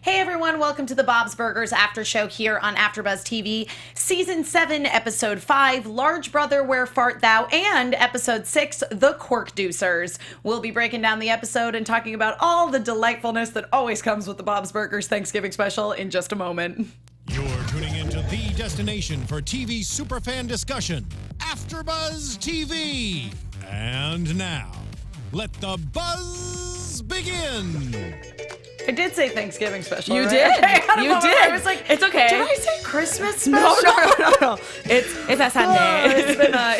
Hey everyone, welcome to the Bob's Burgers After Show here on AFTERBUZZ TV. Season 7, Episode 5, Large Brother, Where Fart Thou? And Episode 6, The Quirkducers. We'll be breaking down the episode and talking about all the delightfulness that always comes with the Bob's Burgers Thanksgiving special in just a moment. You're tuning into the destination for TV superfan discussion, AFTERBUZZ TV. And now, let the buzz begin. I did say Thanksgiving special. You right? did. Okay, You did. I was like, it's okay. Did I say Christmas special? No. It's a Sunday.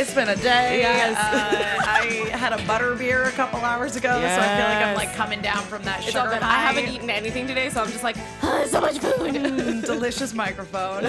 It's been a day. Yes. I had a butter beer a couple hours ago, so I feel like I'm like coming down from that sugar high. I haven't eaten anything today, so I'm just like, so much food. Delicious microphone.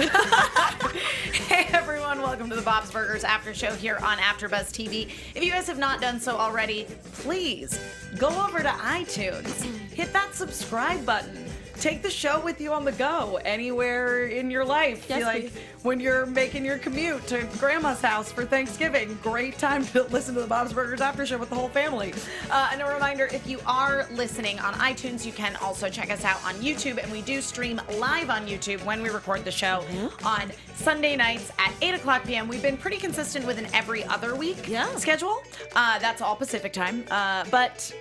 Hey everyone, welcome to the Bob's Burgers After Show here on AfterBuzz TV. If you guys have not done so already, please go over to iTunes, hit that subscribe button. Take the show with you on the go anywhere in your life. Yes, like please. when you're making your commute to grandma's house for Thanksgiving, great time to listen to the Bob's Burgers After Show with the whole family. And a reminder, if you are listening on iTunes, you can also check us out on YouTube, and we do stream live on YouTube when we record the show on Sunday nights at 8 o'clock p.m. We've been pretty consistent with an every other week schedule. That's all Pacific time. But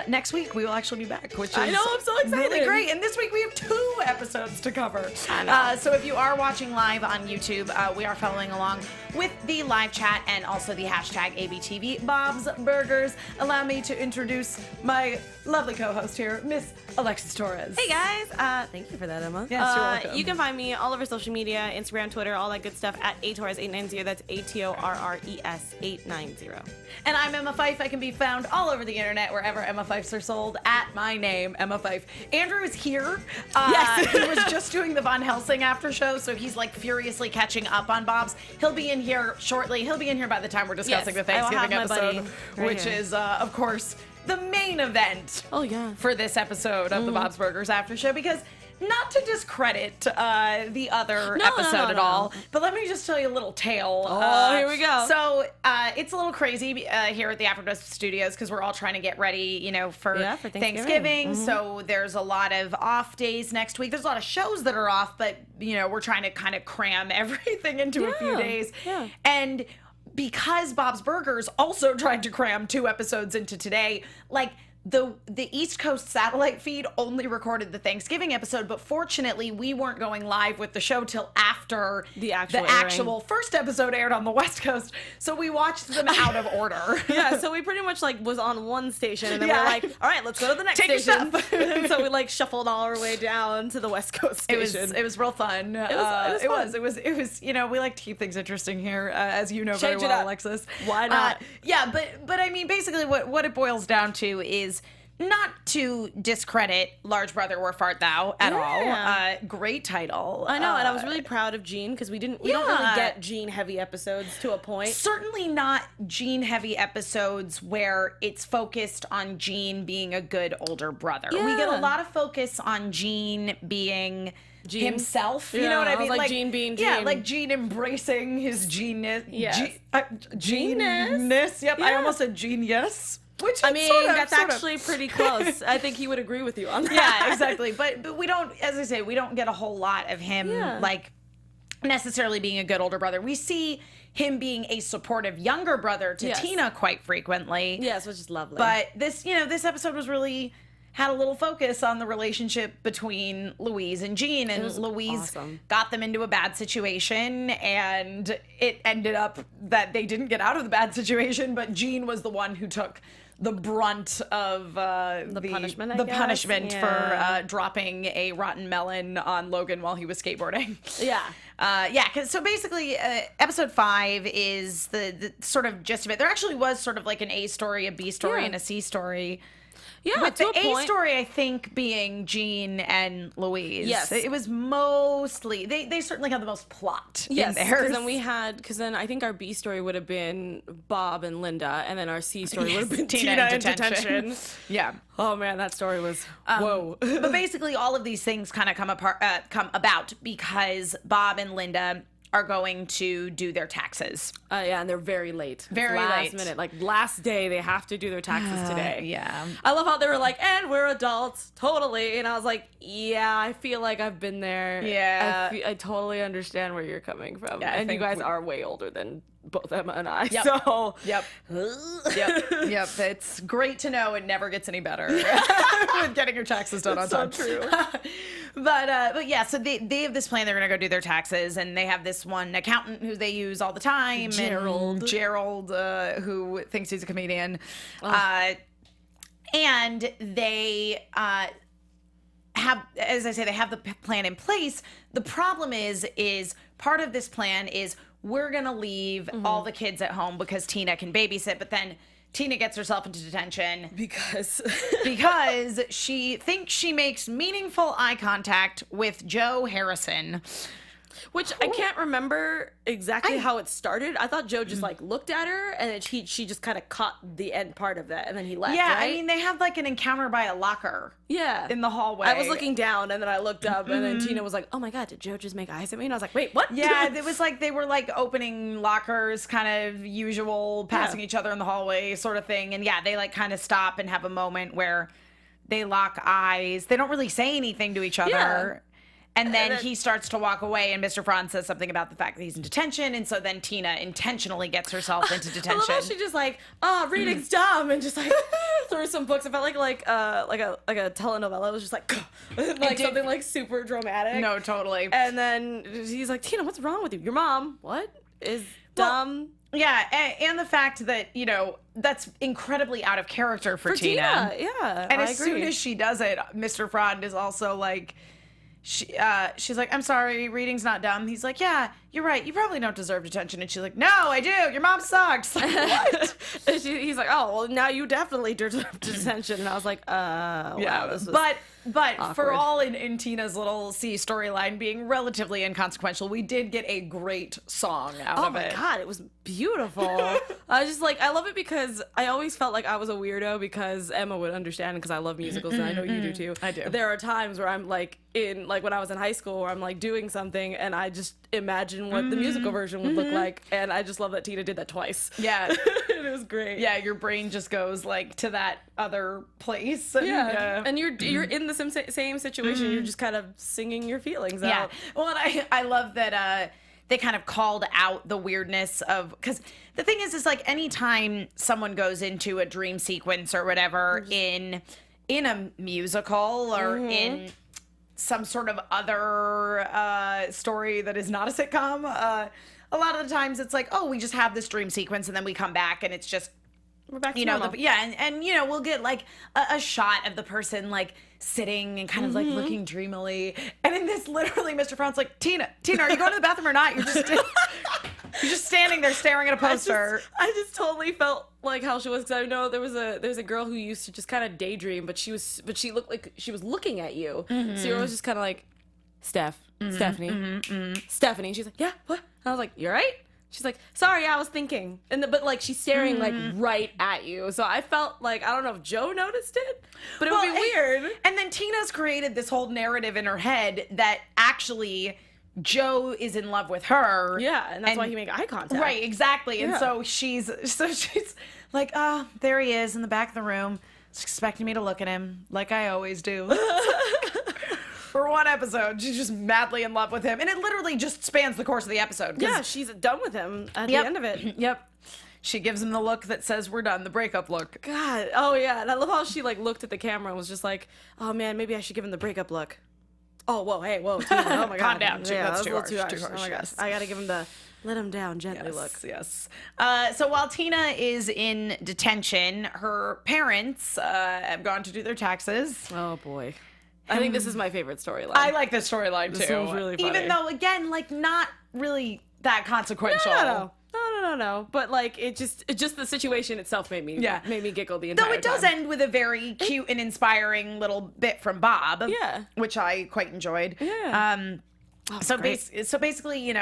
next week we will actually be back, which is I know, I'm so excited. really great. And this week we have 2 episodes to cover. I know. So if you are watching live on YouTube, we are following along with the live chat and also the hashtag ABTV Bob's Burgers. Allow me to introduce my lovely co-host here, Miss Alexis Torres. Hey guys, thank you for that, Emma. Yes, you're welcome. You can find me all over social media, Instagram, Twitter, all that good stuff at atorres890. That's ATORRES 890. And I'm Emma Fyffe. I can be found all over the internet wherever Emma Fyffes are sold at my name, Emma Fyffe. Andrew is here. Yes. He was just doing the Von Helsing after show, so he's like furiously catching up on Bob's. He'll be in here shortly. He'll be in here by the time we're discussing the I will have Thanksgiving my buddy episode, right which here. is, of course, the main event Oh, yeah. for this episode of the Bob's Burgers After Show, because not to discredit the other episode at all, but let me just tell you a little tale. Oh, here we go. So it's a little crazy here at the AfterBuzz Studios because we're all trying to get ready, for Thanksgiving. So there's a lot of off days next week. There's a lot of shows that are off, but we're trying to kind of cram everything into a few days. Yeah. And because Bob's Burgers also tried to cram 2 episodes into today, like the East Coast satellite feed only recorded the Thanksgiving episode, but fortunately we weren't going live with the show till after The actual first episode aired on the West Coast, so we watched them out of order. Yeah, so we pretty much was on one station, and then Yeah. we're like, all right, let's go to the next Take your station. stuff. And so we shuffled all our way down to the West Coast station. It was real fun. It was we like to keep things interesting here, as you know very Change it well, up. Alexis. Why not? Yeah, but I mean, basically what it boils down to is not to discredit Large Brother, Where Fart Thou at all. Great title. I know, and I was really proud of Gene because we don't really get Gene heavy episodes to a point. Certainly not Gene heavy episodes where it's focused on Gene being a good older brother. We get a lot of focus on Gene being himself. You know what I mean? Like Gene being Gene. Yeah, like Gene embracing his genius. Yes. Genius. Yep, I almost said genius. Which I mean, that's actually pretty close. I think he would agree with you on that. Yeah, exactly. But we don't, as I say, we don't get a whole lot of him necessarily being a good older brother. We see him being a supportive younger brother to Tina quite frequently. Yes, which is lovely. But this episode was really had a little focus on the relationship between Louise and Gene, and Louise got them into a bad situation, and it ended up that they didn't get out of the bad situation, but Gene was the one who took the brunt of the punishment, the punishment for dropping a rotten melon on Logan while he was skateboarding. So basically, episode 5 is the sort of gist of it. There actually was sort of like an A story, a B story, and a C story. Yeah, with to the a point. A story, I think, being Gene and Louise. Yes. It was mostly, they certainly had the most plot in there. Because then I think our B story would have been Bob and Linda, and then our C story would have been Tina Tina in in detention. Yeah. Oh man, that story was, whoa. But basically all of these things kind of come about because Bob and Linda are going to do their taxes. Yeah, and they're very late. Very last late. minute. Like, last day, they have to do their taxes today. Yeah. I love how they were like, and we're adults, totally. And I was like, yeah, I feel like I've been there. Yeah. I totally understand where you're coming from. Yeah, I and you think guys are way older than both Emma and I. Yep. So, Yep. Yep. It's great to know it never gets any better with getting your taxes done on time. so true. But yeah, so they have this plan. They're gonna go do their taxes, and they have this one accountant who they use all the time, Gerald. who thinks he's a comedian, and they have, as I say, they have the plan in place. The problem is part of this plan is we're gonna leave all the kids at home because Tina can babysit, but then Tina gets herself into detention because she thinks she makes meaningful eye contact with Joe Harrison. Which I can't remember exactly how it started. I thought Joe just like looked at her and then she just kind of caught the end part of that and then he left. Yeah, right? I mean, they had like an encounter by a locker. Yeah. In the hallway. I was looking down and then I looked up and then Tina was like, "Oh my god, did Joe just make eyes at me?" And I was like, "Wait, what?" Yeah, it was like they were like opening lockers, kind of usual, passing each other in the hallway sort of thing. And yeah, they like kind of stop and have a moment where they lock eyes. They don't really say anything to each other. Yeah. And then he starts to walk away, and Mr. Franz says something about the fact that he's in detention, and so then Tina intentionally gets herself into detention. I love how she just like, reading's dumb, and just like threw some books. It felt like a telenovela. It was just like, something like super dramatic. No, totally. And then he's like, "Tina, what's wrong with you? Your mom, what is dumb?" Yeah, and the fact that, that's incredibly out of character for Tina. Yeah, And I as soon agree. as she does it, Mr. Franz is also like, she's like, "I'm sorry, reading's not dumb." He's like, "Yeah, you're right. You probably don't deserve detention." And she's like, "No, I do. Your mom sucks." Like, what? And he's like, "Oh, well, now you definitely deserve detention." And I was like, wow, this was but for awkward. all in Tina's little C storyline being relatively inconsequential, we did get a great song out Oh of my it. god, it was beautiful. I just like, I love it because I always felt like I was a weirdo because Emma would understand because I love musicals and I know you do too. I do. There are times where I'm like when I was in high school where I'm like doing something and I just imagine what the musical version would look like, and I just love that Tina did that twice. Yeah. It was great. Yeah, your brain just goes like to that other place. And, Yeah, and you're in the same situation. You're just kind of singing your feelings yeah. out. Well, and I love that they kind of called out the weirdness of, because the thing is like anytime someone goes into a dream sequence or whatever in a musical or in some sort of other story that is not a sitcom, a lot of the times it's like, oh, we just have this dream sequence and then we come back and it's just, We're back to you know, normal. and we'll get like a shot of the person like sitting and kind of like looking dreamily. And in this, literally, Mr. Franz like, Tina, are you going to the bathroom or not? You're just standing there staring at a poster. I just totally felt like how she was, because I know there's a girl who used to just kind of daydream, but she looked like she was looking at you. So you were always just kind of like, Stephanie. Stephanie. She's like, "Yeah, what?" And I was like, "You all right?" She's like, "Sorry, I was thinking." But like she's staring like right at you. So I felt like, I don't know if Joe noticed it, but it would be weird. And then Tina's created this whole narrative in her head that actually Joe is in love with her. Yeah, and that's why he made eye contact. Right, exactly. And Yeah. so she's like, there he is in the back of the room, just expecting me to look at him like I always do. For one episode, she's just madly in love with him. And it literally just spans the course of the episode. Yeah, she's done with him at the end of it. Yep. She gives him the look that says we're done, the breakup look. God. Oh yeah, and I love how she like looked at the camera and was just like, "Oh man, maybe I should give him the breakup look." Oh whoa, hey, whoa, Tina, oh my god, Calm down. Yeah, That's that too was a little harsh, too harsh. Oh my gosh, yes. I gotta give him the let him down gently look. Yes. So while Tina is in detention, her parents have gone to do their taxes. Oh boy. I think this is my favorite storyline. I like this storyline too. This one's really funny. Even though, again, like not really that consequential. No. But like it just the situation itself made me giggle the entire Though it does time. end with a very cute and inspiring little bit from Bob. Yeah. Which I quite enjoyed. Yeah. So basically,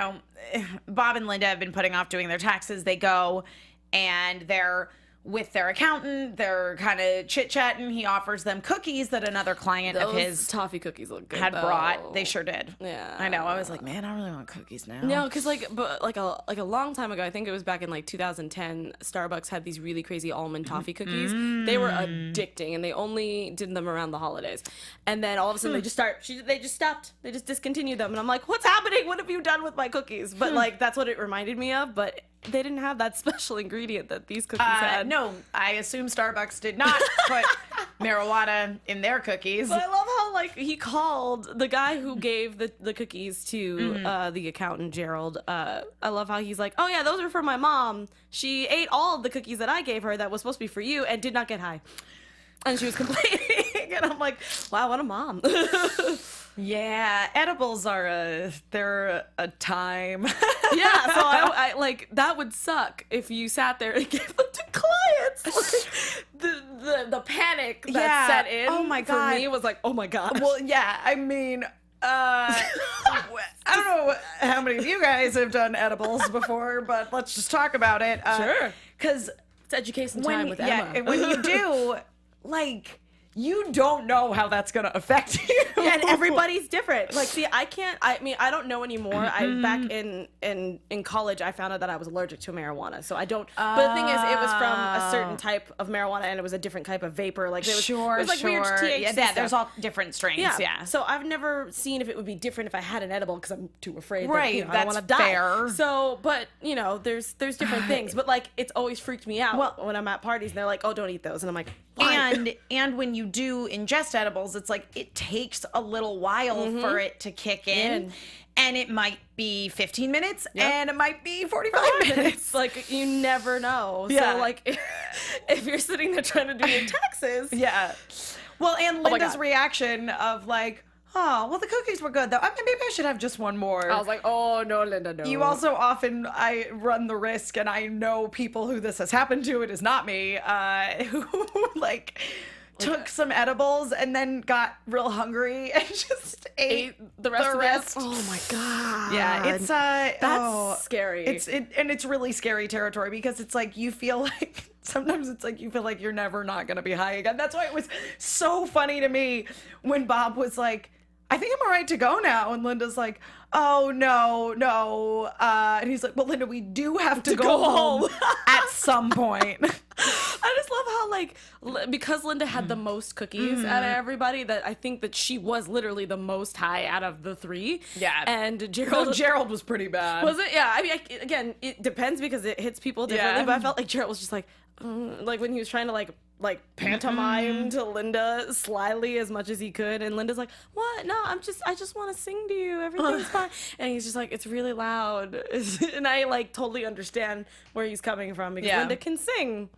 Bob and Linda have been putting off doing their taxes. They go and they're with their accountant. They're kind of chit-chatting. He offers them cookies that another client of his toffee cookies look good, had though. brought. They sure did. Yeah. I know. I was like, man, I really want cookies now. No, because a long time ago, I think it was back in like 2010, Starbucks had these really crazy almond toffee cookies. They were addicting, and they only did them around the holidays. And then all of a sudden they just stopped. They just discontinued them, and I'm like, what's happening? What have you done with my cookies? But like that's what it reminded me of. But they didn't have that special ingredient that these cookies had. No, I assume Starbucks did not put marijuana in their cookies. But I love how like he called the guy who gave the cookies to the accountant Gerald. I love how he's like, oh yeah, those are for my mom. She ate all of the cookies that I gave her that was supposed to be for you and did not get high. And she was complaining, and I'm like, wow, what a mom. Yeah, edibles are they're a time. Yeah, so I like that would suck if you sat there and gave them to clients. Like, the panic that set in. Oh my God. For me was like, oh my God. Well, yeah, I mean, I don't know how many of you guys have done edibles before, but let's just talk about it. Sure. Because It's education time with Emma. Yeah, when you do, like, you don't know how that's gonna affect you. Yeah, and everybody's different. Like, see, I mean, I don't know anymore. Back in college, I found out that I was allergic to marijuana. So I don't, but the thing is, it was from a certain type of marijuana, and it was a different type of vapor. Like, it was like weird THC yeah, stuff. there's all different strains. Yeah. So I've never seen if it would be different if I had an edible, because I'm too afraid Right, that, you know, I that's don't want to die. fair. So, but, you know, there's different things. But, like, it's always freaked me out when I'm at parties, and they're like, oh, don't eat those. And I'm like, why? And when you do ingest edibles, it's like it takes a little while for it to kick in. And it might be 15 minutes and it might be 45 minutes. Like, you never know. Yeah. So, like, if you're sitting there trying to do your taxes. Yeah. Well, and Linda's reaction of like, oh, well, the cookies were good though. I mean, maybe I should have just one more. I was like, oh, no, Linda, no. You also I run the risk, and I know people who this has happened to. It is not me, who like took some edibles and then got real hungry and just ate the rest. Oh my God. Yeah, it's that's scary. It's really scary territory, because it's like you feel like sometimes it's like you feel like you're never not gonna be high again. That's why it was so funny to me when Bob was like, I think I'm all right to go now. And Linda's like, oh, no. And he's like, well, Linda, we do have to go home at some point. I just love how, like, because Linda had the most cookies out of everybody, that I think that she was literally the most high out of the three. Yeah. And Gerald... Well, Gerald was pretty bad. Was it? Yeah. I mean, again, it depends, because it hits people differently, but I felt like Gerald was just like when he was trying to, like pantomime to Linda slyly as much as he could, and Linda's like, what? No, I just want to sing to you, everything's fine. And he's just like, it's really loud. And I like totally understand where he's coming from, because Linda can sing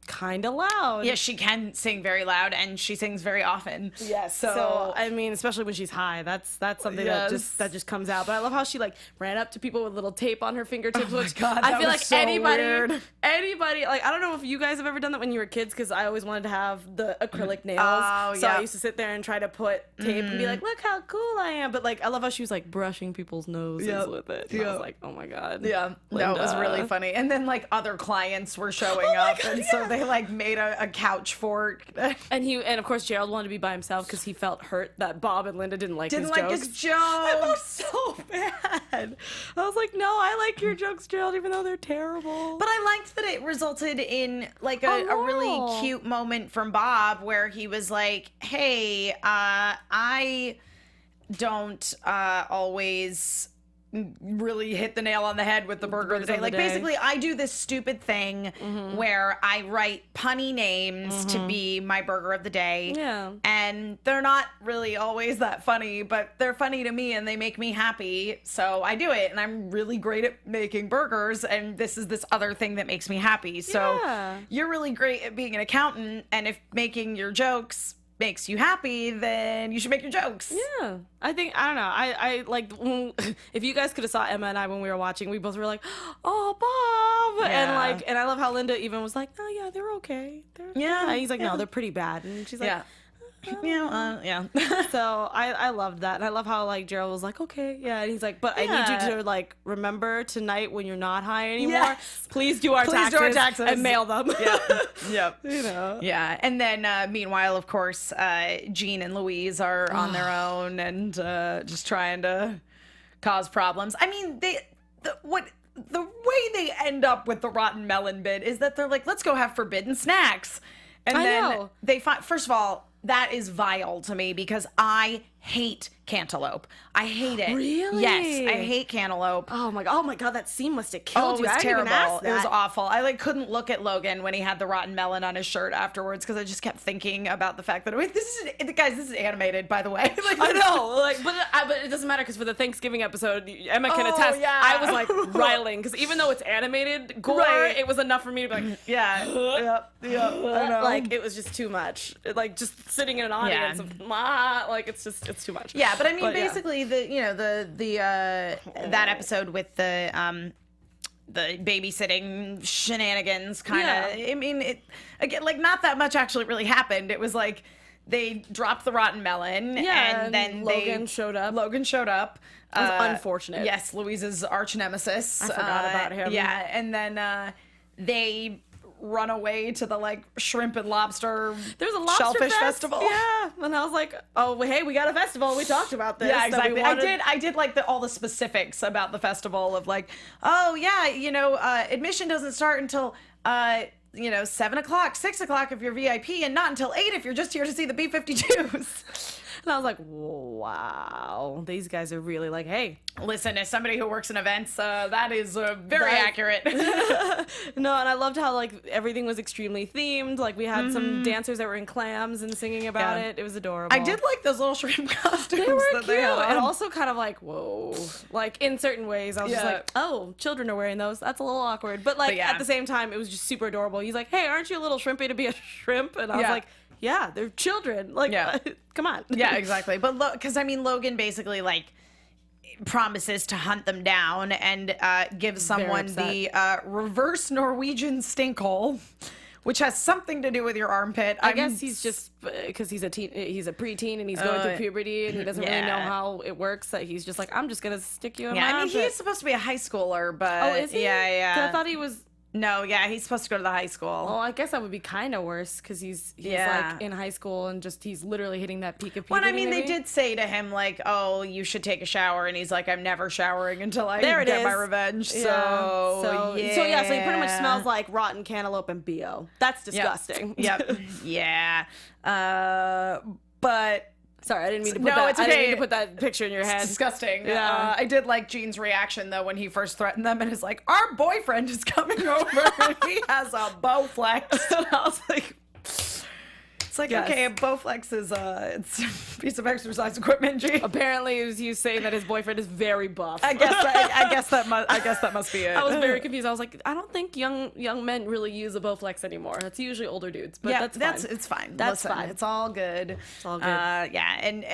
kind of loud. Yeah, she can sing very loud, and she sings very often. Yes. So I mean, especially when she's high, that's something that just comes out. But I love how she like ran up to people with little tape on her fingertips. Oh my God, I feel like so weird. anybody, like, I don't know if you guys have ever done that when you were kids, because I always wanted to have the acrylic nails. Oh, so I used to sit there and try to put tape and be like, look how cool I am. But like, I love how she was like brushing people's noses with it. And I was like, oh my God. Yeah, that was really funny. And then like other clients were showing up, and so they like made a couch fort. And of course Gerald wanted to be by himself because he felt hurt that Bob and Linda didn't like his jokes. I felt so bad. I was like, no, I like your jokes, Gerald, even though they're terrible. But I liked that it resulted in like a really cute moment from Bob where he was like, hey, I don't always really hit the nail on the head with the burger of the day. Like, basically, I do this stupid thing where I write punny names to be my burger of the day. Yeah. And they're not really always that funny, but they're funny to me and they make me happy. So I do it, and I'm really great at making burgers, and this is this other thing that makes me happy. So you're really great at being an accountant, and if making your jokes makes you happy, then you should make your jokes. Yeah. I don't know. I like, if you guys could have saw Emma and I when we were watching, we both were like, oh, Bob. Yeah. And I love how Linda even was like, oh yeah, they're okay. And he's like, no, they're pretty bad. And she's like, Yeah. So I loved that. And I love how like Gerald was like, okay, yeah. And he's like, but I need you to like remember tonight when you're not high anymore, Yes. please do our taxes and mail them. Yep. You know. Yeah. And then meanwhile, of course, Jean and Louise are on their own and just trying to cause problems. I mean, the way they end up with the rotten melon bit is that they're like, let's go have forbidden snacks. And then they find, first of all, that is vile to me because I hate cantaloupe. I hate it. Really? Yes, I hate cantaloupe. Oh my god, that scene must have killed Oh, you. it was terrible. It was that. awful. I like couldn't look at Logan when he had the rotten melon on his shirt afterwards because I just kept thinking about the fact that this is animated, by the way. Like, I know, like, but it doesn't matter because for the Thanksgiving episode, Emma can attest. Yeah. I was like riling because even though it's animated gore, Right. it was enough for me to be like, yeah. I know. like it was just too much. Like just sitting in an audience of like it's too much. Yeah, but I mean, But, yeah. basically, that episode with the babysitting shenanigans kind of. Yeah. I mean, it again, like not that much actually really happened. It was like they dropped the rotten melon, and then Logan showed up. Logan showed up. It was unfortunate. Yes, Louise's arch nemesis. I forgot about him. Yeah, and then they run away to the like shrimp and lobster There's a lobster shellfish fest. festival. Yeah, and I was like, oh hey, we got a festival. We talked about this. Yeah, that we exactly. wanted- I did like all the specifics about the festival of like, oh yeah, admission doesn't start until 7 o'clock, 6 o'clock if you're VIP, and not until 8 if you're just here to see the B-52s. And I was like, wow, these guys are really like, hey. Listen, as somebody who works in events, that is very accurate. No, and I loved how like everything was extremely themed. Like we had some dancers that were in clams and singing about Yeah. it. It was adorable. I did like those little shrimp costumes. They were that cute. they had And on. also kind of like, whoa. Like in certain ways, I was just Yeah. like, oh, children are wearing those. That's a little awkward. But like But yeah. at the same time, it was just super adorable. He's like, hey, aren't you a little shrimpy to be a shrimp? And I was Yeah. like, yeah, they're children. Like, Yeah. come on. Yeah, exactly. But because Logan basically like promises to hunt them down and gives someone the reverse Norwegian stinkhole, which has something to do with your armpit. I guess he's just because he's a preteen and he's going through puberty and he doesn't really know how it works. That he's just like, I'm just gonna stick you in my I mean, armpit. he's supposed to be a high schooler, but Oh, is he? Yeah. 'Cause I thought he was. No, yeah, he's supposed to go to the high school. Well, I guess that would be kind of worse because he's like in high school and just he's literally hitting that peak of puberty. Well, I mean, maybe. they did say to him like, "Oh, you should take a shower," and he's like, "I'm never showering until I There it get my is. revenge." Yeah. So So he pretty much smells like rotten cantaloupe and BO. That's disgusting. Yep. Yeah. But Sorry, I didn't mean to put No, that. it's I didn't okay. mean to put that picture in your head. it's disgusting. Yeah. I did like Jean's reaction though when he first threatened them and is like, "Our boyfriend is coming over and he has a Bowflex." And I was like, It's like, Yes. okay, a Bowflex is it's a piece of exercise equipment, Jean. apparently it was you saying that his boyfriend is very buff. I guess that must be it. I was very confused. I was like, I don't think young men really use a Bowflex anymore. It's usually older dudes, but yeah, that's fine. it's fine. That's Listen, fine. It's all good. It's all good. Yeah, and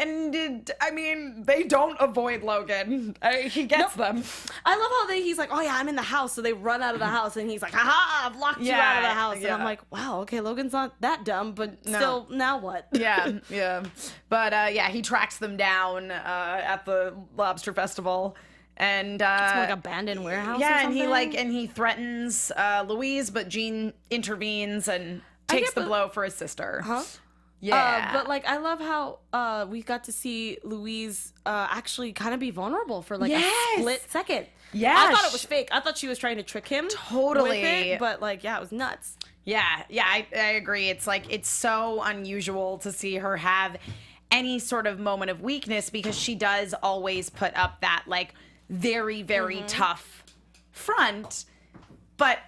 I mean, they don't avoid Logan. He gets them. I love how he's like, oh yeah, I'm in the house. So they run out of the house and he's like, haha, I've locked you out of the house. And yeah. I'm like, wow, okay, Logan's not that dumb, but still, now what? Yeah. But yeah, he tracks them down at the lobster festival. And It's more like abandoned warehouse. yeah, or and he something. he threatens Louise, but Jean intervenes and takes the blow for his sister. Huh? Yeah. But like, I love how we got to see Louise actually kind of be vulnerable for like Yes. a split second. Yeah, I thought it was fake. I thought she was trying to trick him. Totally. With it, but like, yeah, it was nuts. Yeah, I agree. It's like, it's so unusual to see her have any sort of moment of weakness because she does always put up that like very, very tough front. But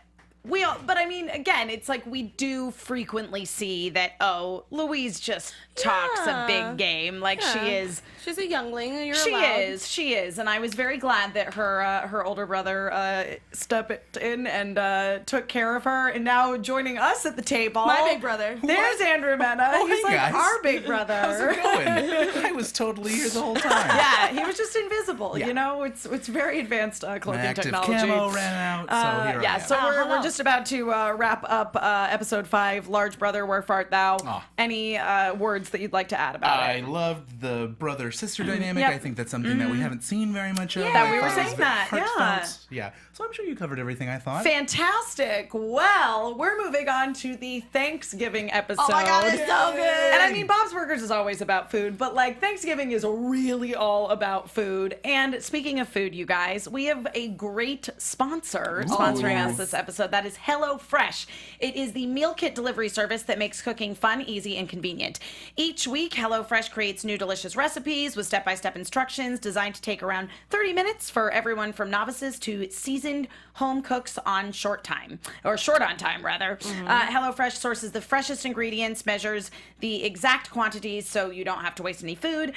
I mean, again, it's like we do frequently see that, oh, Louise just talks a big game. Like Yeah. she is. She's a youngling. And She allowed. she is, and I was very glad that her older brother stepped in and took care of her, and now joining us at the table. My big brother. There's Andrew Mena. He's hey, like guys. our big brother. How's it going? I was totally here the whole time. Yeah, he was just invisible. Yeah. You know, it's very advanced My cloaking active technology. camo ran out, so here I Yeah, am. so we're just about to wrap up episode 5, Large Brother, Where Fart Thou? Any words that you'd like to add about I it? loved the brother-sister dynamic. Yep. I think that's something that we haven't seen very much of. Yeah, I we were thought it was saying very that, yeah. heartfelt. Yeah. So I'm sure you covered everything I thought. Fantastic. Well, we're moving on to the Thanksgiving episode. Oh my God, it's so good. And I mean, Bob's Burgers is always about food, but like Thanksgiving is really all about food. And speaking of food, you guys, we have a great sponsor sponsoring us this episode. That is HelloFresh. It is the meal kit delivery service that makes cooking fun, easy, and convenient. Each week, HelloFresh creates new delicious recipes with step-by-step instructions designed to take around 30 minutes for everyone from novices to seasoned home cooks on short on time rather. HelloFresh sources the freshest ingredients, measures the exact quantities so you don't have to waste any food.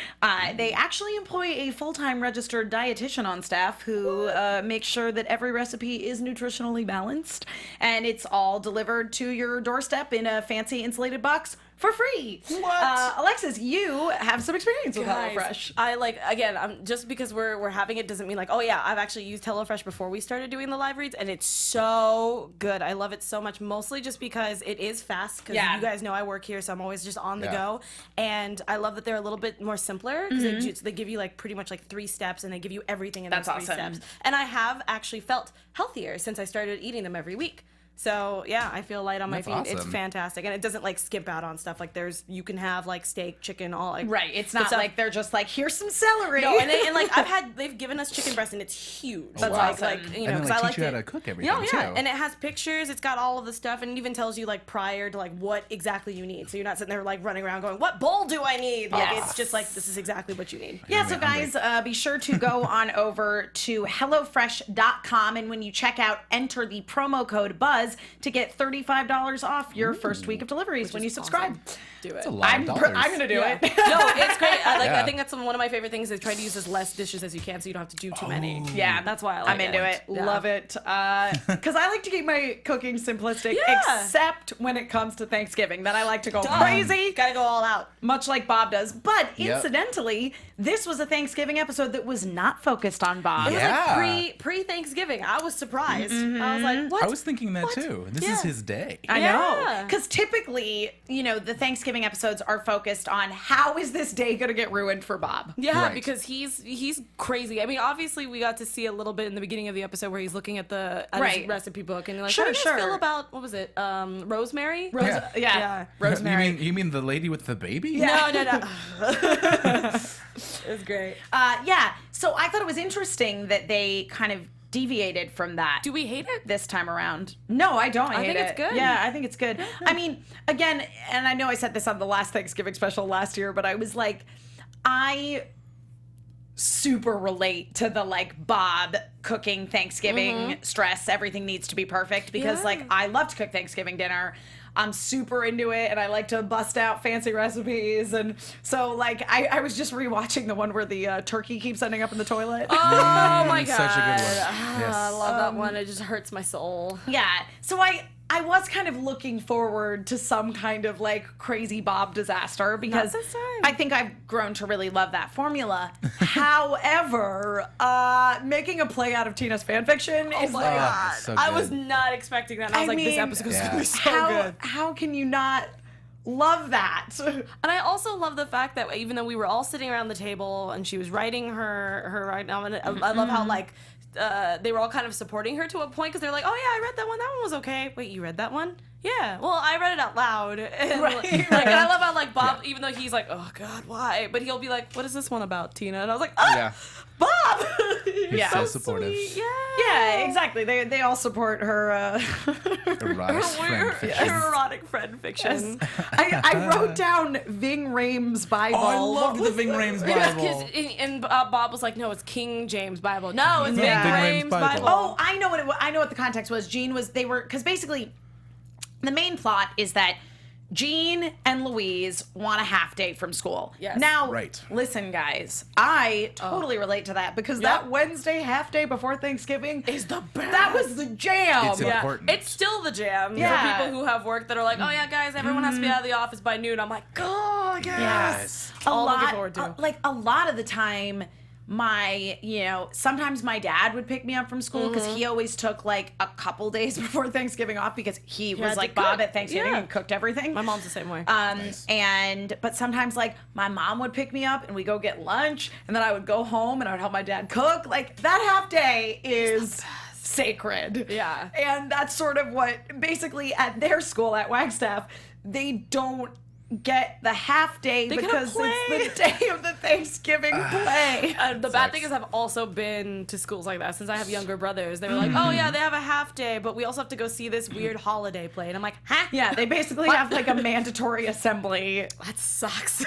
They actually employ a full-time registered dietitian on staff who makes sure that every recipe is nutritionally balanced, and it's all delivered to your doorstep in a fancy insulated box for free. What? Alexis, you have some experience with Guys, HelloFresh. I again, just because we're having it doesn't mean like, oh yeah, I've actually used HelloFresh before we started doing the live reads, and it's so good. I love it so much, mostly just because it is fast, because you guys know I work here, so I'm always just on the go, and I love that they're a little bit more simpler, because they give you like pretty much like 3 steps, and they give you everything in those 3 steps. And I have actually felt healthier since I started eating them every week. So yeah, I feel light on my feet. Awesome. It's fantastic, and it doesn't like skimp out on stuff. Like you can have like steak, chicken, all like Right, it's good not stuff. like they're just like, here's some celery. No, and like they've given us chicken breast, and it's huge. That's wow. awesome. Like you know, And then because they I teach like you how it. to cook everything, Yeah, too. and it has pictures. It's got all of the stuff, and it even tells you like prior to like what exactly you need. So you're not sitting there like running around going, "What bowl do I need?" Like it's just like this is exactly what you need. Yeah, so guys, be sure to go on over to HelloFresh.com, and when you check out, enter the promo code BUZZ to get $35 off your first week of deliveries when you subscribe. Awesome. Do it. That's a lot I'm of dollars. going to do Yeah. it. No, it's great. I Yeah. think that's one of my favorite things. Is try to use as less dishes as you can, so you don't have to do too many. Yeah, That's why I like I'm into it. Yeah. Love it. Because I like to keep my cooking simplistic, Yeah. except when it comes to Thanksgiving. Then I like to go Dumb. crazy, Gotta go all out. much like Bob does. But Yep. incidentally, this was a Thanksgiving episode that was not focused on Bob. It was Yeah. like pre Thanksgiving. I was surprised. I was like, what? I was thinking that too. This is Yeah. his day. I know. Yeah. Because typically, the Thanksgiving episodes are focused on how is this day going to get ruined for Bob? Yeah, Right. because he's crazy. I mean, obviously we got to see a little bit in the beginning of the episode where he's looking at his Right. recipe book and like, Sure, how do you guys sure. feel about what was it? Rosemary? Yeah. Yeah. Rosemary. You mean the lady with the baby? No. It was great. Yeah. So I thought it was interesting that they kind of deviated from that. Do we hate it? This time around? No, I don't hate think it. it's good. Yeah, I think it's good. I mean, again, and I know I said this on the last Thanksgiving special last year, but I was like, I super relate to the like Bob cooking Thanksgiving stress. Everything needs to be perfect because Yeah. like I love to cook Thanksgiving dinner. I'm super into it and I like to bust out fancy recipes. And so like I was just rewatching the one where the turkey keeps ending up in the toilet. Oh my god. Such a good one. Yes. I love that one. It just hurts my soul. Yeah. So I was kind of looking forward to some kind of like crazy Bob disaster because this time. I think I've grown to really love that formula. However, making a play out of Tina's fan fiction is like, God. So I good. was not expecting that. And I was like, this mean, episode's Yeah. gonna be so good. how can you not love that? And I also love the fact that even though we were all sitting around the table and she was writing her right now, and I love how like they were all kind of supporting her to a point because they're like, oh yeah, I read that one. That one was okay. Wait, you read that one? Yeah. Well, I read it out loud. And, Right, like, right. and I love how like Bob, even though he's like, oh God, why? But he'll be like, what is this one about, Tina? And I was like, oh, Yeah. Bob. Yeah. So supportive. Sweet. Yeah. Yeah, exactly. They all support her. Erotic friend Weird, fiction. erotic friend fiction. I wrote down Ving Rhames Bible. Oh, I loved What the was Ving that? Rhames Yeah, Bible. 'cause and Bob was like, no, it's King James Bible. No, it's Yeah. Ving Ving Rhames Rhames Bible. Bible. Oh, I know what I know what the context was. They were because basically the main plot is that Jean and Louise want a half day from school. Yes. Now, Right. listen, guys, I totally relate to that because that Wednesday half day before Thanksgiving is the best. that was the jam. It's important. It's still the jam Yeah. for people who have work that are like, oh yeah, guys, everyone has to be out of the office by noon. I'm like, oh yes. A All lot, looking forward to. like a lot of the time, sometimes my dad would pick me up from school because he always took like a couple days before Thanksgiving off because he was had like to Bob cook. at Thanksgiving Yeah. and cooked everything. My mom's the same way. But sometimes like my mom would pick me up and we go get lunch and then I would go home and I would help my dad cook. Like that half day is sacred. Yeah. And that's sort of what basically at their school at Wagstaff, they don't get the half day gotta because play. it's the day of the Thanksgiving play. The bad thing is I've also been to schools like that since I have younger brothers. They were like, oh yeah, they have a half day, but we also have to go see this weird holiday play. And I'm like, huh? Yeah, they basically have like a mandatory assembly. That sucks.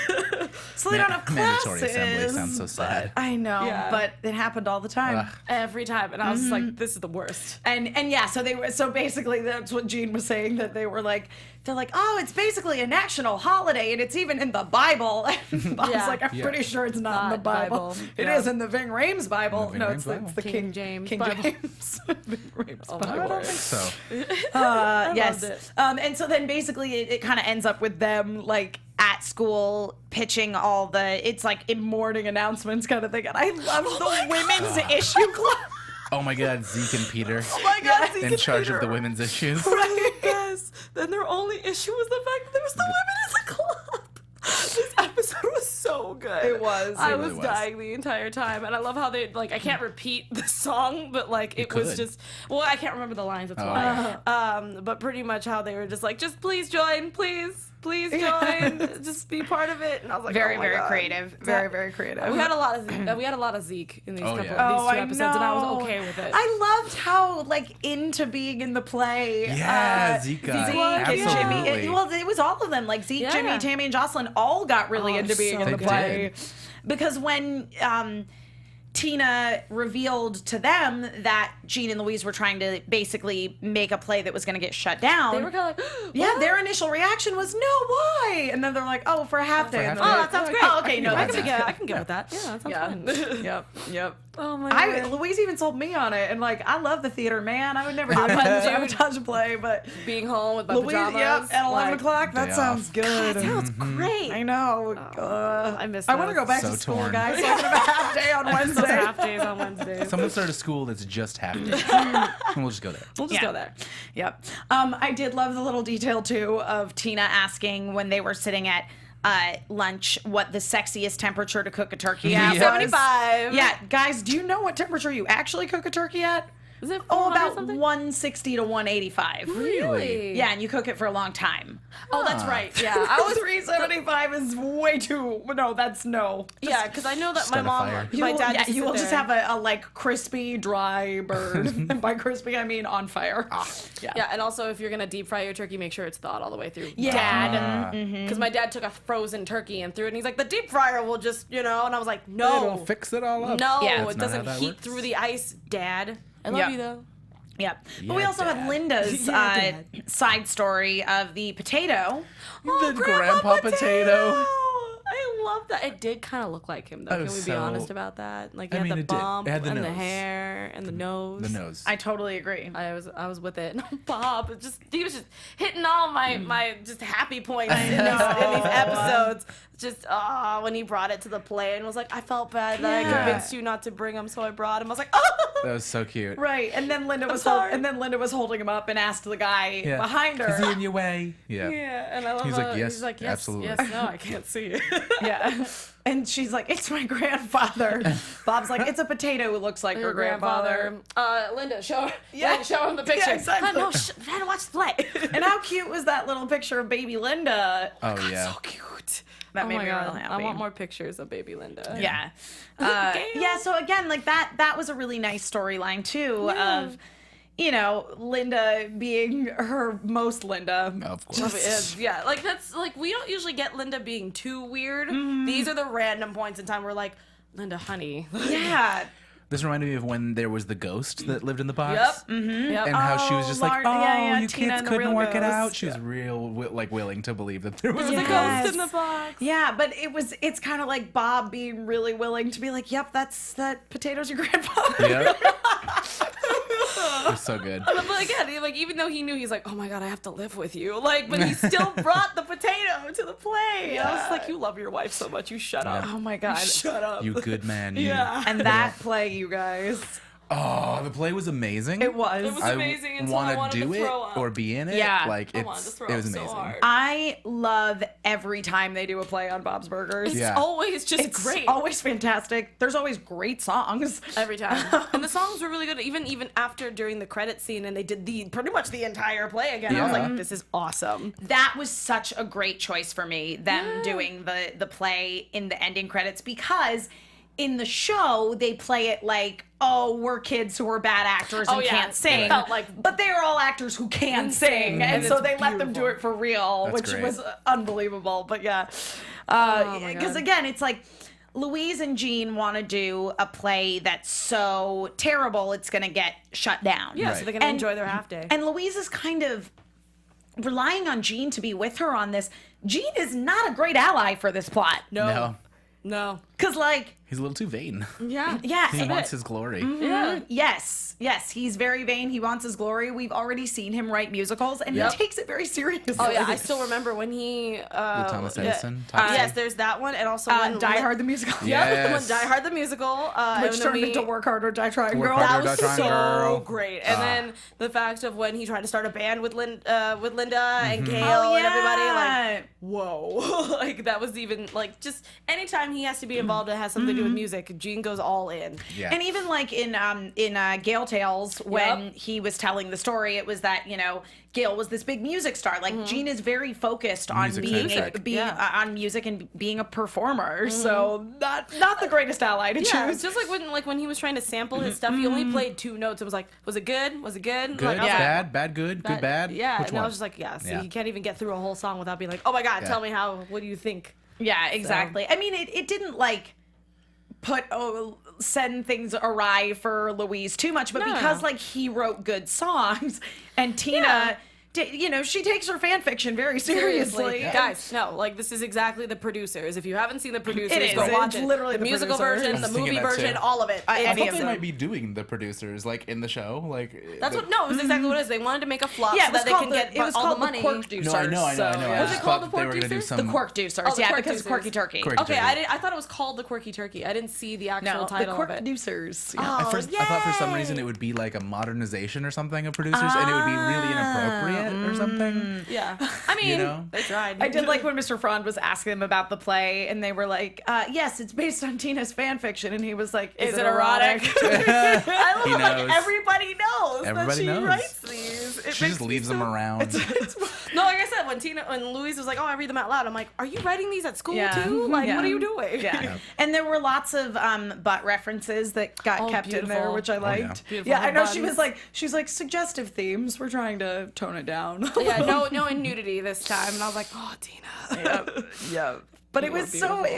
So they don't have classes. Mandatory assembly sounds so sad. I know, Yeah. but it happened all the time. Ugh. Every time. And I was just like, this is the worst. And yeah, so basically that's what Gene was saying, that they're like, oh, it's basically a national holiday and it's even in the Bible. And Bob's Yeah. like, I'm pretty sure it's not in the Not Bible. Bible. It Yeah. is in the Ving Rhames Bible. Ving No, Rhames it's Bible. the King James King Bible. James. Ving Rhames Oh, Bible. my I don't word. think so. Yes. loved it. And so then basically it kind of ends up with them like at school pitching all it's like in morning announcements kind of thing. And I love the women's issue club. Oh my God, Zeke and Peter Oh my God, Zeke in and charge Peter. of the women's issues. Right. Yes. Then their only issue was the fact that there was the women as a club. This episode was so good. It was. I It was really was. dying the entire time, and I love how they like. I can't repeat the song, but like it was could. just. Well, I can't remember the lines. That's Oh. why. But pretty much how they were just like, just please join, please join, just be part of it. And I was like, Very, oh my very God. creative. Very, very creative. We had a lot of Zeke in these Oh, couple yeah. these Oh, two I episodes, and I was know. okay with it. I loved how like into being in the play. Yeah, Zeke got Zeke absolutely. and Jimmy. Well, it was all of them. Like Zeke, Yeah. Jimmy, Tammy, and Jocelyn all got really Oh, into being so in the They play. did. Because when Tina revealed to them that Gene and Louise were trying to basically make a play that was going to get shut down. They were kind of like, yeah, what? their initial reaction was, no, why? And then they're like, oh, for a half day. And half they're day. like, that sounds great. Oh, okay, no, I that's can get with that. Yeah, that sounds fun. Yep. Oh my God. Louise even sold me on it, and like I love the theater, man. I would never do a sabotage play, but Being home with my Louise, pajamas. yep, at 11 like, o'clock, that Day sounds off. good. That sounds great. I know. I miss I want to those. go back So to school, torn. guys. So I can have a half day on Those Wednesday. half days on Wednesdays. Someone start a school that's just half day. And we'll just go there. We'll just Yeah. go there. Yep. I did love the little detail too of Tina asking when they were sitting at lunch what the sexiest temperature to cook a turkey at Yeah. was. 75. Yeah, guys, do you know what temperature you actually cook a turkey at? Is it Oh, 400 about something? 160 to 185. Really? Yeah, and you cook it for a long time. Oh, that's right. Yeah. I was 375 is way too. No, that's no. Yeah, because I know that my Start a mom, fire. my dad, yeah, used to you sit will just there. have a like crispy, dry bird. And by crispy, I mean on fire. Yeah, and also if you're gonna deep fry your turkey, make sure it's thawed all the way through. Yeah. Dad, because my dad took a frozen turkey and threw it, and he's like, the deep fryer will just, and I was like, no, It'll fix it all up. no, Yeah. it That's not doesn't how that heat works. through the ice, Dad. I love Yeah. you though. Yep. But we Yeah, also had Dad. Linda's Yeah, side story of the potato. Oh, The grandpa potato. I love that. It did kind of look like him, though. That Can was we be so- honest about that? Like, I it had mean, the it did. bump It had the and the nose. hair and the nose. The nose. I totally agree. I was with it. Bob, he was just hitting all my just happy points in these episodes. Just when he brought it to the play and was like, I felt bad that I Yeah. convinced you not to bring him, so I brought him. I was like, oh. That was so cute. Right, and then Linda was sorry. holding him up and asked the guy Yeah. behind her. Is he in your way? Yeah. Yeah, and I love He's how like, yes, he's like, yes, absolutely. yes, no, I can't see it. Yeah. And she's like, it's my grandfather. Bob's like, it's a potato who looks like her grandfather. Linda, show her. Yeah. Linda, show him the picture. Yeah, exactly. No, I had to watch the play. And how cute was that little picture of baby Linda? Oh, yeah. So cute. That Oh made my me God. real happy. I want more pictures of baby Linda. Yeah. Damn. Yeah, so again, like that was a really nice storyline too of Linda being her most Linda. Of Love course. it. Yeah, like that's like we don't usually get Linda being too weird. Mm-hmm. These are the random points in time where like, Linda, honey. Yeah. This reminded me of when there was the ghost that lived in the box. Yep. Mm-hmm. Yep. And how she was just like, Marty, yeah, you Tina kids and the couldn't real work it out. ghost. She was real, willing to believe that there was There's a a ghost. ghost in the box. Yeah, but it's kind of like Bob being really willing to be like, yep, that potato's your grandfather. Yeah. was so good. But again, like even though he knew, he's like, oh my god, I have to live with you. Like, but he still brought the potato to the play. I was like, you love your wife so much, you shut up. Oh my god. Shut up. You good man. You. Yeah. And that play, you guys. Oh, the play was amazing. It was. It was amazing until I wanted do to it throw up. or be in it. Yeah. Like I wanted to throw it was up so amazing. hard. I love every time they do a play on Bob's Burgers. It's Yeah. always just It's great. always fantastic. There's always great songs. Every time. And the songs were really good. Even after during the credit scene, and they did pretty much the entire play again. I was Yeah. like, this is awesome. That was such a great choice for me, them doing the play in the ending credits, because in the show they play it like, oh, we're kids who are bad actors and Oh, yeah. can't sing. It felt like- but they are all actors who can sing, and And so it's they let them do beautiful. it for real, That's which great. was unbelievable. But yeah, my because God. again, it's like Louise and Jean want to do a play that's so terrible it's going to get shut down. Yeah, Right. so they can And- enjoy their half day. And Louise is kind of relying on Jean to be with her on this. Jean is not a great ally for this plot. No, No. Because, like, he's a little too vain. Yeah. yeah. He and- wants his glory. Yeah. Yes, he's very vain. He wants his glory. We've already seen him write musicals, and Yep. he takes it very seriously. Oh yeah, I still remember when he With Thomas Edison. yes, there's that one, and also when Die Hard the musical. Yeah. when Die Hard the musical, Which and then turned we- into Work Hard or Die Trying Work Girl. Harder, That was Die Trying so Girl. great. And then the fact of when he tried to start a band with Linda and Gail Oh, and everybody, like, yeah. whoa. Like, that was even, like, just anytime he has to be involved, it has something to do with music, Gene goes all in. Yeah. And even like in Gale Tales, when Yep. he was telling the story, it was that, you know, Gail was this big music star. Like Gene is very focused on Music being centric. on music and being a performer. So not the greatest ally to Yeah, choose. it's just like when he was trying to sample his stuff, he only played 2 notes. It was like, was it good? Was it good? Good, Like, I was bad, bad, good, good, bad. Yeah, Which and one? I was just like, yeah. So Yeah. you can't even get through a whole song without being like, oh my god, Yeah. tell me what do you think? Yeah, exactly. I mean, it didn't like send things awry for Louise too much, but No. because like he wrote good songs and Tina, Yeah. you know, she takes her fan fiction very seriously. Guys, no, like this is exactly the producers. If you haven't seen the producers, It is. go watch It's it. literally the the musical producers. version, I the was thinking movie that version, too. all of it. I It's I any thought of they them. might be doing the producers like in the show, like That's what. No, it's exactly what it is. They wanted to make a flop Yeah, so it was that they called can the, get it was all called the money. Quirkducers. No, I know. So, I yeah. Was it just called thought the they were gonna do Quirkducers? The some Quirkducers, Oh, the yeah, because it's Quirkducers. Quirky Turkey. Quirky Okay, Turkey. I thought it was called the Quirky Turkey. I didn't see the actual No, the title of it. Quirkducers. Oh, At first, I thought for some yay! reason it would be like a modernization or something of producers, and it would be really inappropriate or something. Yeah, I mean, know? they tried. I did like when Mr. Frond was asking them about the play, and they were like, yes, it's based on Tina's fan fiction. And he was like, is it erotic? I love He it, like knows. everybody knows Everybody that she knows. writes these. It She makes just me leaves so- them around. No, like I said, when Louise was like, "Oh, I read them out loud," I'm like, "Are you writing these at school Yeah. too? Like, Yeah. what are you doing?" Yeah. And there were lots of butt references that got Oh, kept in there, beautiful. which I liked. Beautiful. Yeah, I know Her she was buns. she's like suggestive themes. We're trying to tone it down. Yeah, no nudity this time, and I was like, "Oh, Tina." yeah. But it You are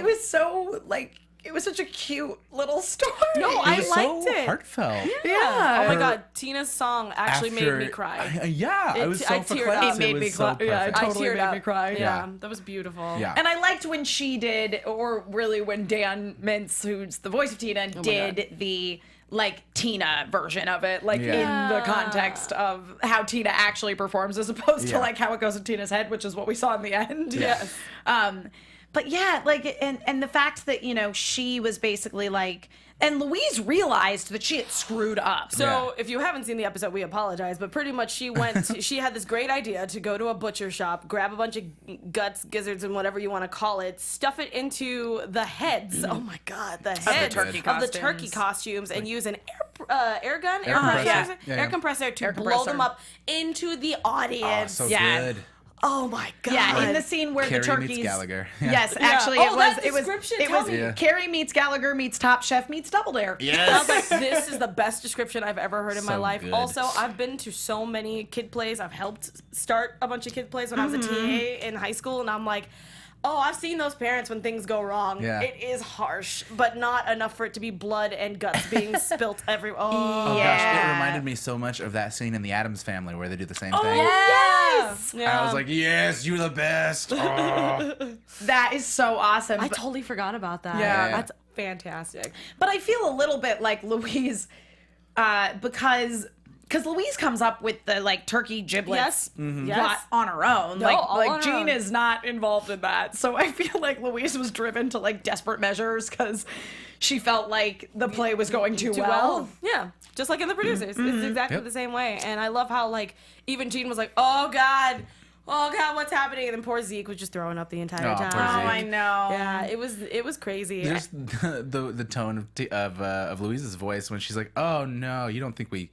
was so like it was such a cute little story. No, It I was liked so it. heartfelt. Yeah. Oh my Her- god, Tina's song actually made me cry. I was so I teared verklempt. up. It made was me so cry. Yeah, it perfect. totally I teared made up. me cry. Yeah, Yeah. that was beautiful. Yeah. And I liked when she did, or really when Dan Mintz, who's the voice of Tina, did the like Tina version of it, like Yeah. in the context of how Tina actually performs, as opposed to Yeah. like how it goes in Tina's head, which is what we saw in the end. Yes. But yeah, like and the fact that, you know, she was basically like, and Louise realized that she had screwed up. So Yeah. if you haven't seen the episode, we apologize, but pretty much she had this great idea to go to a butcher shop, grab a bunch of guts, gizzards, and whatever you want to call it, stuff it into the heads. Oh my god, the heads turkey of the turkey costumes. costumes, and use an air gun, Air compressor. Yeah. air compressor to Air blow compressor. them up into the Oh, audience. so Yeah. good. Oh my god. Yeah, in the scene where Carrie the turkeys. meets Gallagher. Yeah. Yes, Yeah. actually, Oh, it that was. description, It tell was. me. Yeah. Carrie meets Gallagher meets Top Chef meets Double Dare. I was like, this is the best description I've ever heard in my So life. good. Also, I've been to so many kid plays. I've helped start a bunch of kid plays when I was a TA in high school, and I'm like, oh, I've seen those parents when things go wrong. Yeah. It is harsh, but not enough for it to be blood and guts being spilt everywhere. Oh Oh, gosh, Yeah. it reminded me so much of that scene in The Addams Family where they do the same thing. yes! I was like, yes, you're the best. Oh. That is so awesome. I totally forgot about that. Yeah. That's fantastic. But I feel a little bit like Louise, because because Louise comes up with the like turkey giblets Yes. plot on her own. No, all on her Jean own. is not involved in that. So I feel like Louise was driven to like desperate measures because she felt like the play was going too well. Yeah, just like in the producers. It's exactly the same way. And I love how like even Jean was like, oh God, what's happening? And then poor Zeke was just throwing up the entire Oh, time. poor Zeke. Oh, I know. Yeah, it was crazy. There's the tone of Louise's voice when she's like, "Oh no, you don't think we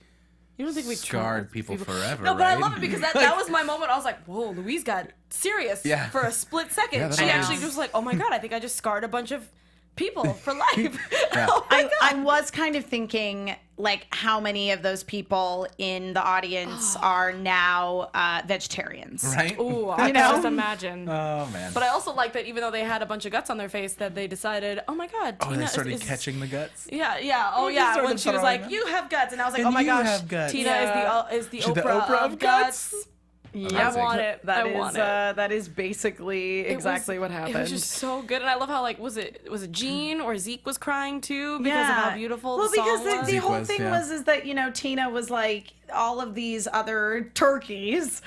traumatized scarred people forever?" No, but I right? love it because that was my moment. I was like, whoa, Louise got serious Yeah. for a split second. Yeah, that's She what it actually is. was like, oh my God, I think I just scarred a bunch of people for life. Yeah. Oh my God. I was kind of thinking like how many of those people in the audience are now vegetarians. Right? Ooh, I can know? just imagine. Oh man. But I also like that even though they had a bunch of guts on their face, that they decided, oh my God, oh, Tina they started is catching the guts. Yeah. Oh They yeah. started When she was throwing like, them. "You have guts," and I was like, And "Oh my you gosh, have guts. Tina is the She's the Oprah, Oprah of of guts." guts. I want it. I want it. That is basically exactly what happened. It was just so good, and I love how like was it Jean or Zeke was crying too because of how beautiful the song because was. the Zeke whole was, thing yeah. was that Tina was like all of these other turkeys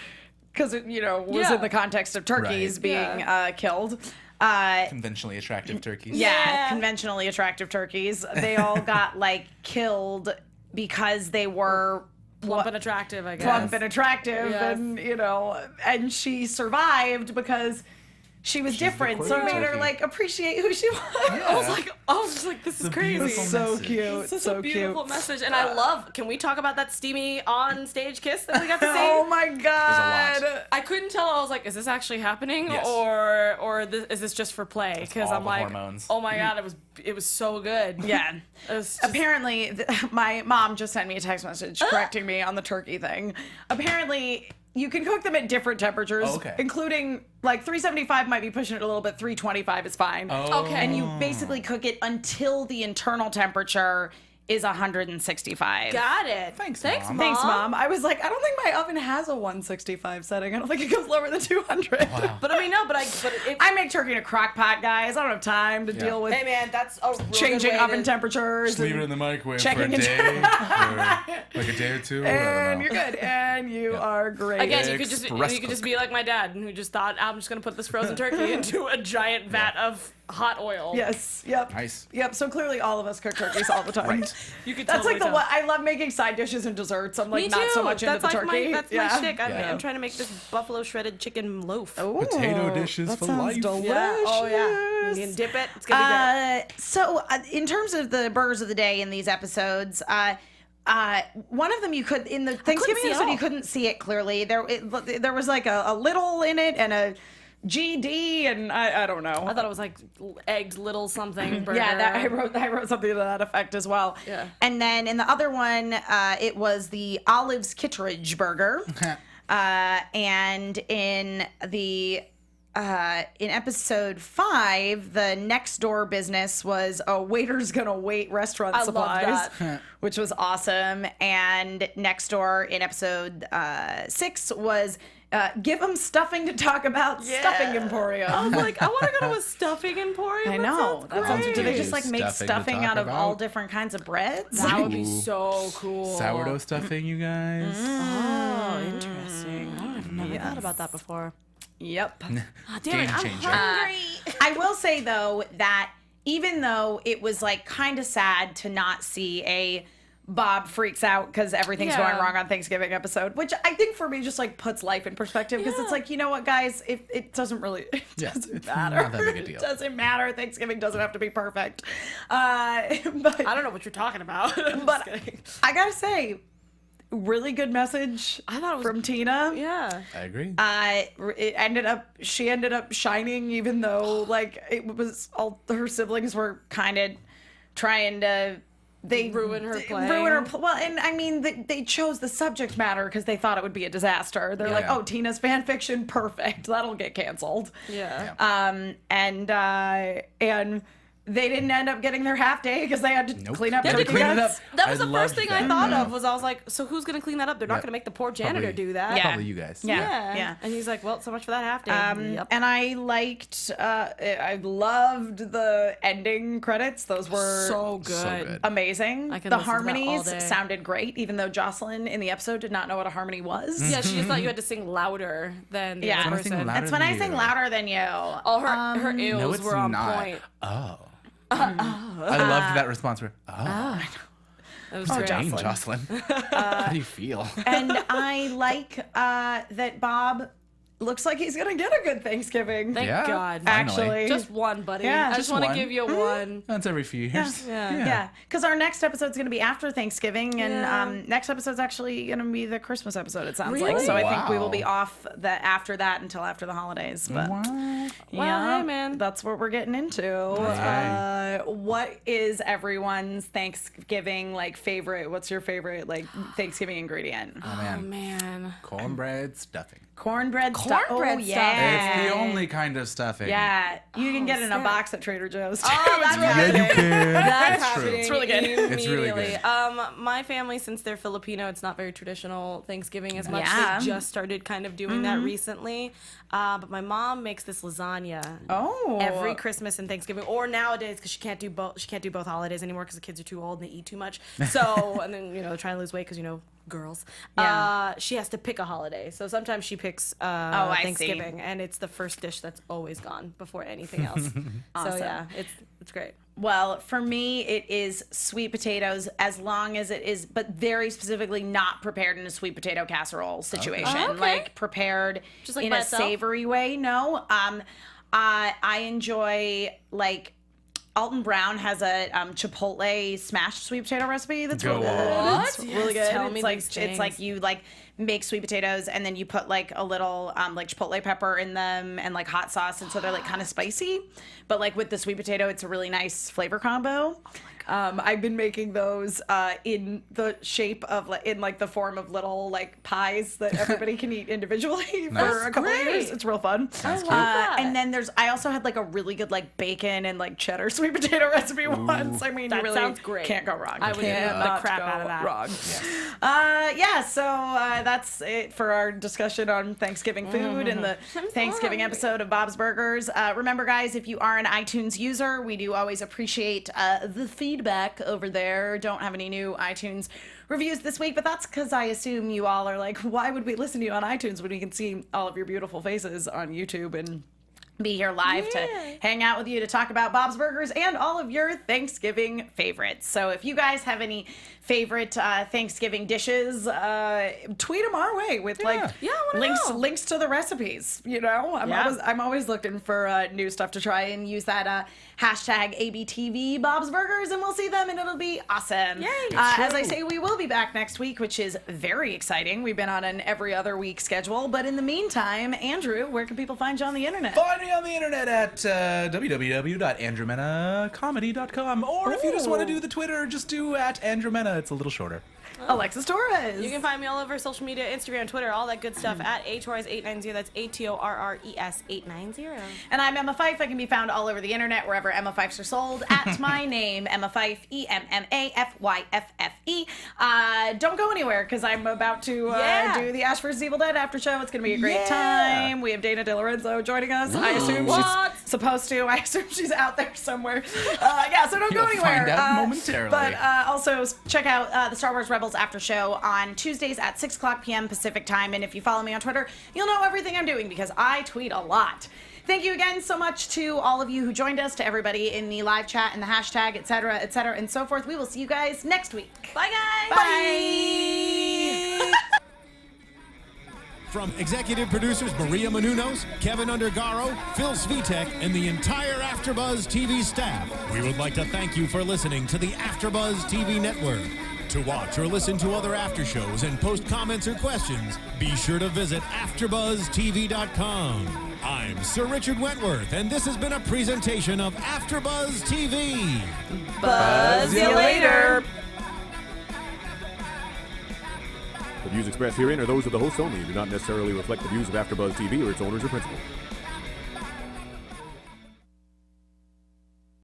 because it was Yeah. in the context of turkeys Right. being killed. Conventionally attractive turkeys. Yeah. Conventionally attractive turkeys. They all got like killed because they were Plump and attractive, I guess. plump and attractive, Yes. and and she survived because she was different, so it made her turkey. like appreciate who she was. I was just like, this is a crazy. beautiful So message. cute, Such so a beautiful cute. message, and I love. Can we talk about that steamy on stage kiss that we got to see? Oh my god! lot. I couldn't tell. I was like, is this actually happening, Yes. or is this just for play? Because all I'm the like, hormones. oh my God, it was so good. Yeah. It was just- Apparently, my mom just sent me a text message correcting me on the turkey thing. Apparently, you can cook them at different temperatures, Oh, okay. including like 375 might be pushing it a little bit. 325 is fine. Oh. Okay. And you basically cook it until the internal temperature is 165. Got it. Thanks, Thanks, Mom. Thanks, Mom. I was like, I don't think my oven has a 165 setting. I don't think it goes lower than 200. Wow. But I mean, no. But it, I make turkey in a crock pot, guys. I don't have time to deal with hey man, that's a real changing good way oven to, temperatures. Leave it and- in the microwave Checking for a it. day, or like a day or two. I and don't you're know. good. And you are great. Again, you could just Express be like my dad, who just thought, I'm just gonna put this frozen turkey into a giant vat of hot oil. Yes. Yep. Nice. Yep. So clearly, all of us cook turkeys all the time. Right. You could. That's totally like the tell. one. I love making side dishes and desserts. I'm like Me not too. so much into That's the like turkey. my shtick. Yeah. I'm trying to make this buffalo shredded chicken loaf. Ooh, Potato dishes that for sounds life. delicious. Yeah. Oh yeah. You can dip it. It's gonna be great. So, in terms of the burgers of the day in these episodes, one of them you could in the Thanksgiving see it episode you all. couldn't see it clearly. There was like a little in it and a GD and I don't know. I thought it was like egged little something burger. Yeah, I wrote something to that effect as well. Yeah. And then in the other one, it was the Olives Kittredge burger. And in the in episode 5, the next door business was a waiter's gonna wait restaurant I love supplies, that. which was awesome. And next door in episode 6 was give them stuffing to talk about stuffing emporium. I was like, I want to go to a stuffing emporium. I That know. sounds That sounds. great. Do they just like make Stuffing to stuffing talk out of about. all different kinds of breads? That would be Ooh. so cool. Sourdough stuffing, you guys. Oh, interesting. I've never thought about that before. Yep. Oh, damn Game it, I'm changer. hungry. I will say though that even though it was like kind of sad to not see a Bob freaks out because everything's Yeah. going wrong on Thanksgiving episode, which I think for me just like puts life in perspective because it's Yeah. like, you know what, guys, it doesn't really Yeah, doesn't it's matter. not that big a deal. It doesn't matter. Thanksgiving doesn't have to be perfect. But I don't know what you're talking about. but I gotta say, really good message. I thought it was- from Tina. yeah. I agree. She ended up shining, even though like it was all her siblings were kind of trying to Ruin her play. Well, and I mean they chose the subject matter because they thought it would be a disaster. They're like, Yeah. oh, Tina's fan fiction, perfect, that'll get canceled. Yeah. And they didn't end up getting their half day because they had to clean up They had to turkey clean it guts. up. That was I the first loved thing that. I thought of. Was I was like, so who's gonna clean that up? They're not gonna make the poor janitor do that. Yeah. Probably you guys. Yeah. And he's like, well, so much for that half day. Yep. And I loved the ending credits. Those were So good. So good. amazing. I can The listen to that all harmonies day. sounded great, even though Jocelyn in the episode did not know what a harmony was. Yeah, she just thought you had to sing louder than the Yeah. other When I sing person. louder It's when than I sing you. louder than you. All her eels No, it's were on not. point. Oh. I loved that response. It was Oh, great. Jocelyn. Jocelyn. How do you feel? And I like that Bob looks like he's gonna get a good Thanksgiving. Thank Yeah, God. finally. Actually. Just one, buddy. Yeah. I just Just want to one. give you one. Once every few years. Yeah, because our next episode's gonna be after Thanksgiving, and Yeah. next episode's actually gonna be the Christmas episode. It sounds like Really? so. I think we will Wow. be off after that until after the holidays. But What? Well, hey, man. that's what we're getting into. What is everyone's Thanksgiving like favorite? What's your favorite like Thanksgiving ingredient? Oh, Oh, man. man. Cornbread stuffing. Cornbread stuff. Oh Cornbread yeah, It's the only kind of stuffing. Yeah, you can get it in a snap. box at Trader Joe's. Too. Oh, that's Yeah, you can. That's That's true. happening. It's really good. It's really immediately. good. My family, since they're Filipino, it's not very traditional Thanksgiving as much. Yeah. They just started kind of doing that recently. But my mom makes this lasagna. Oh, Every Christmas and Thanksgiving, or nowadays, because she can't do both. She can't do both holidays anymore because the kids are too old and they eat too much. So, and then they're trying to lose weight because girls. Yeah. She has to pick a holiday. So sometimes she picks I see. Thanksgiving, and it's the first dish that's always gone before anything else. Awesome. So yeah, it's great. Well, for me, it is sweet potatoes as long as it is, but very specifically not prepared in a sweet potato casserole situation. Oh, okay. Like prepared Just like in by a itself? savory way. No. I enjoy like Alton Brown has a chipotle smashed sweet potato recipe that's Go really good. on. It's What? really Yes, good. tell It's me like these it's like things. you like make sweet potatoes and then you put like a little like chipotle pepper in them and like hot sauce, and so they're like kind of spicy, but like with the sweet potato it's a really nice flavor combo. I've been making those in the shape of in like the form of little like pies that everybody can eat individually for a couple of great. years. It's real fun. I love that. And then I also had like a really good like bacon and like cheddar sweet potato recipe once. I mean, That you really sounds great. can't go wrong. I would eat the Cannot crap go out of that. Wrong. So that's it for our discussion on Thanksgiving food and the Thanksgiving episode of Bob's Burgers. Remember, guys, if you are an iTunes user, we do always appreciate the feedback over there. Don't have any new iTunes reviews this week, but that's because I assume you all are like, why would we listen to you on iTunes when we can see all of your beautiful faces on YouTube and be here live to hang out with you to talk about Bob's Burgers and all of your Thanksgiving favorites. So if you guys have any favorite Thanksgiving dishes, tweet them our way with Yeah, I wanna know. links to the recipes. I'm always looking for new stuff to try, and use that hashtag ABTV Bob's Burgers, and we'll see them and it'll be awesome. Yay. As I say, we will be back next week, which is very exciting. We've been on an every other week schedule, but in the meantime, Andrew, where can people find you on the internet? Find me on the internet at www.andrewmenacomedy.com, or if you just want to do the Twitter, just do at Andrewmena. It's a little shorter. Alexis Torres. You can find me all over social media, Instagram, Twitter, all that good stuff at atorres890. That's ATORRES 890. And I'm Emma Fyffe. I can be found all over the internet, wherever Emma Fyffes are sold, at my name, Emma Fyffe, EMMAFYFFE. Don't go anywhere, because I'm about to do the Ash vs. Evil Dead after show. It's going to be a great time. We have Dana DeLorenzo joining us. I assume What? she's supposed to. I assume she's out there somewhere. So don't go You'll anywhere. find out momentarily. But also check out the Star Wars Rebels after show on Tuesdays at 6 o'clock p.m. Pacific time. And if you follow me on Twitter, you'll know everything I'm doing, because I tweet a lot. Thank you again so much to all of you who joined us, to everybody in the live chat and the hashtag, et cetera, and so forth. We will see you guys next week. Bye, guys. Bye. From executive producers Maria Menounos, Kevin Undergaro, Phil Svitek, and the entire AfterBuzz TV staff, we would like to thank you for listening to the AfterBuzz TV network. To watch or listen to other after shows and post comments or questions, be sure to visit AfterBuzzTV.com. I'm Sir Richard Wentworth, and this has been a presentation of AfterBuzz TV. Buzz you later. The views expressed herein are those of the hosts only and do not necessarily reflect the views of AfterBuzz TV or its owners or principals.